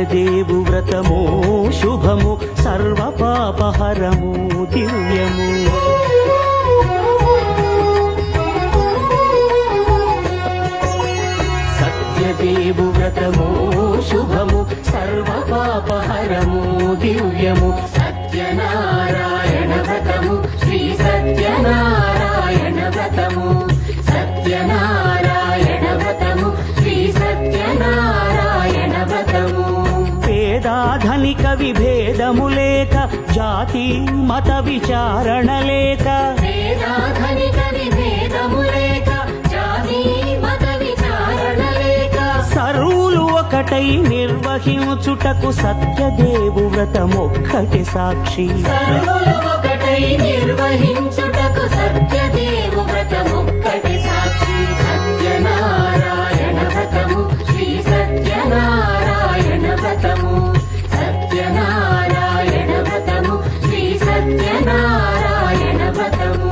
సత్యదేవు వ్రతము శుభము సర్వ పాపహరము దివ్యము. సత్యదేవు వ్రతము శుభము సర్వ పాపహరము దివ్యము. సత్యనారాయణ వ్రతము శ్రీ సత్యనారాయణ వ్రతము. సత్యనారాయణ వ్రతము శ్రీ సత్యనారాయణ వ్రతము. పేదాధనిక విభేదము లేక జాతి మత విచారణ లేక. పేదాధనిక విభేదము లేక జాతి మత విచారణ లేక. సర్వులు ఒకటై నిర్వహించుటకు సత్యదేవు వ్రతమొక్కటి సాక్షి. సర్వులు ఒకటై నిర్వహించుటకు సత్యదేవు వ్రతమొక్కటి సాక్షి. సత్యనారాయణ వ్రతము శ్రీ సత్యనారాయణ వ్రతము. సత్యనారాయణ వ్రతము శ్రీ సత్యనారాయణ వ్రతము.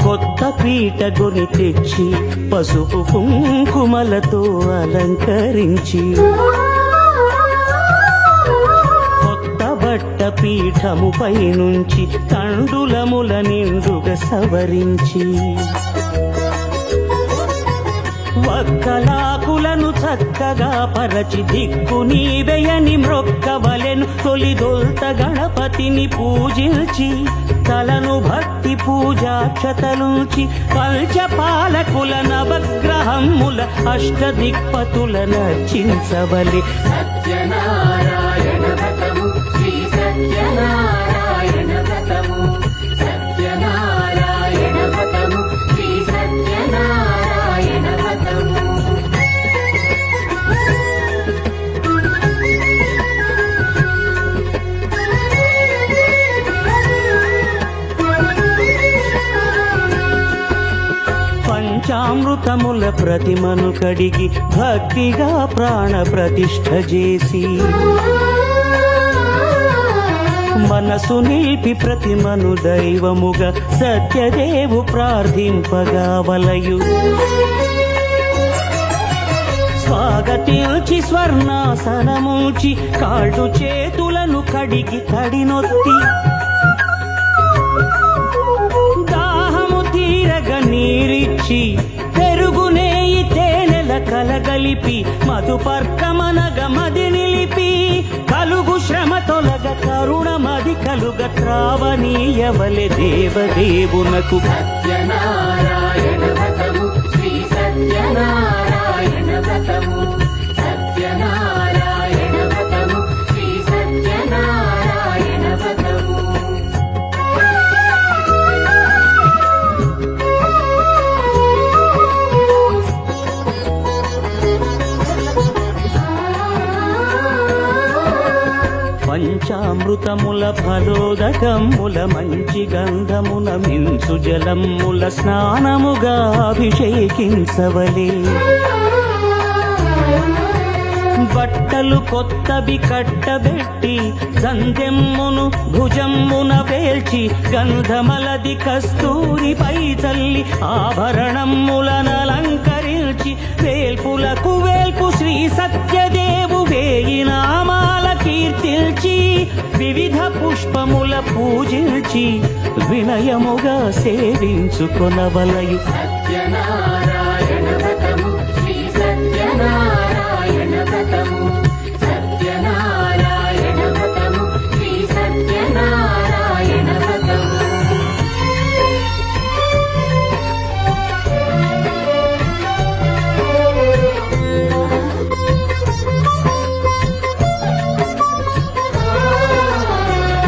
కొత్త పీట కొని తెచ్చి పసుపు కుంకుమలతో అలంకరించి. కొత్త బట్ట పీఠముపై నుంచి తండులముల నిండుగా సవరించి. వక్కలాకులను చక్కగా పరచి దిక్కు నీవెయని మ్రొక్కవలెను. తొలిదొల్త గణపతిని పూజించి తలను భక్తి పూజాక్షతలుంచి పంచపాలకుల నవగ్రహముల అష్టదిక్పతుల నర్చించవలె. సత్యనారాయణ వ్రతము శ్రీ సత్యనారాయణ వ్రతము. సత్యనారాయణ వ్రతము శ్రీ సత్యనారాయణ వ్రతము. పంచామృతముల ప్రతిమను కడిగి భక్తిగా ప్రాణ ప్రతిష్ఠ చేసి. మనసు నిలిపి ప్రతిమను దైవముగా సత్యదేవు ప్రార్థింపగా వలయు. స్వాగతించి స్వర్ణాసనముంచి కాళ్ళు చేతులను కడిగి కడినొత్తి. దాహము తీరగ నీరిచ్చి పెరుగునేయి తేనెల కలగలిపి మధుపర్కమనగ మది నిలిపి. కలుగు శ్రమ తొలగ కరుణ మది కలుగ త్రావనీయవలె దేవదేవునకు. సత్యనారాయణ వ్రతము శ్రీ సత్యనారాయణ వ్రతము. సత్యనారాయణ వ్రతము శ్రీ సత్యనారాయణ వ్రతము. పంచామృతముల ఫలోదకముల మంచి గంధమున మించు జలముల స్నానముగా అభిషేకించవలే. బట్టలు కొత్తవి కట్టబెట్టి సందెమ్మును భుజమ్మున వేల్చి గంధమలది కస్తూరిపై చల్లి ఆభరణములనలంకరించి. వేల్పులకు వేల్పు శ్రీ సత్యదేవు వేయి నామాల కీర్తిల్చి. వివిధ పుష్పముల పూజించి వినయముగా సేవించుకొనవలయు. సత్యనారాయణ వ్రతము శ్రీ సత్యనారాయణ వ్రతము. సత్యనారాయణ వ్రతము శ్రీ సత్యనారాయణ వ్రతము.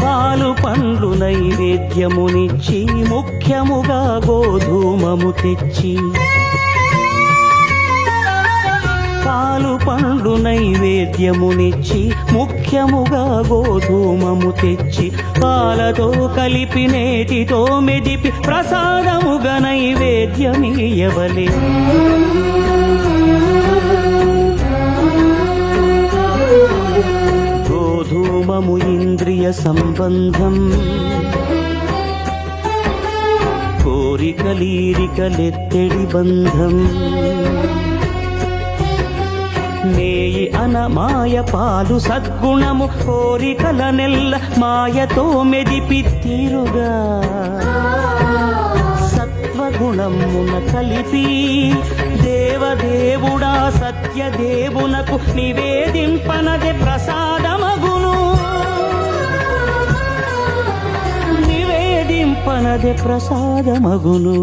పాలు పండ్లు నైవేద్యమునిచ్చి ముఖ్యముగా గోధూమము తెచ్చి. పాలు పండ్లు నైవేద్యమునిచ్చి ముఖ్యముగా గోధూమము తెచ్చి. పాలతో కలిపి నేతితో మెదిపి ప్రసాదముగా నైవేద్యమీయవలే. కామము ఇంద్రియ సంబంధం కోరికలీరికలెత్తడి బంధం నేయి అనమాయ పాలు సద్గుణము కోరికల నెల్ల మాయతో మెదిపి తీరుగా సత్వగుణమున కలిపి దేవదేవుడా సత్యదేవునకు నివేదింపనదే ప్రసాదమగును నివేదింపనదే ప్రసాదమగును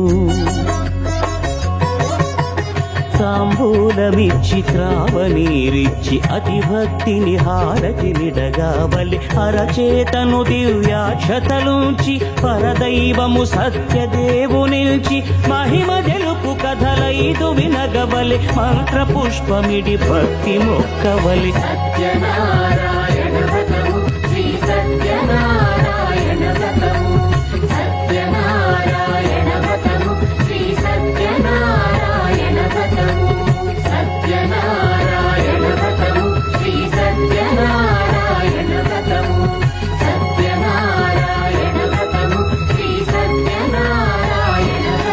తాంబూలమిచ్చి త్రావనీరిచ్చి అతి భక్తిని హారతి నిడగావలి అరచేతను దివ్యాక్షతలుంచి పరదైవము సత్యదేవునిల్చి మహిమ తెలుపు కథలైదు వినగవలి మంత్ర పుష్పమిడి భక్తి మొక్కవలి సత్యనారాయణ వ్రతము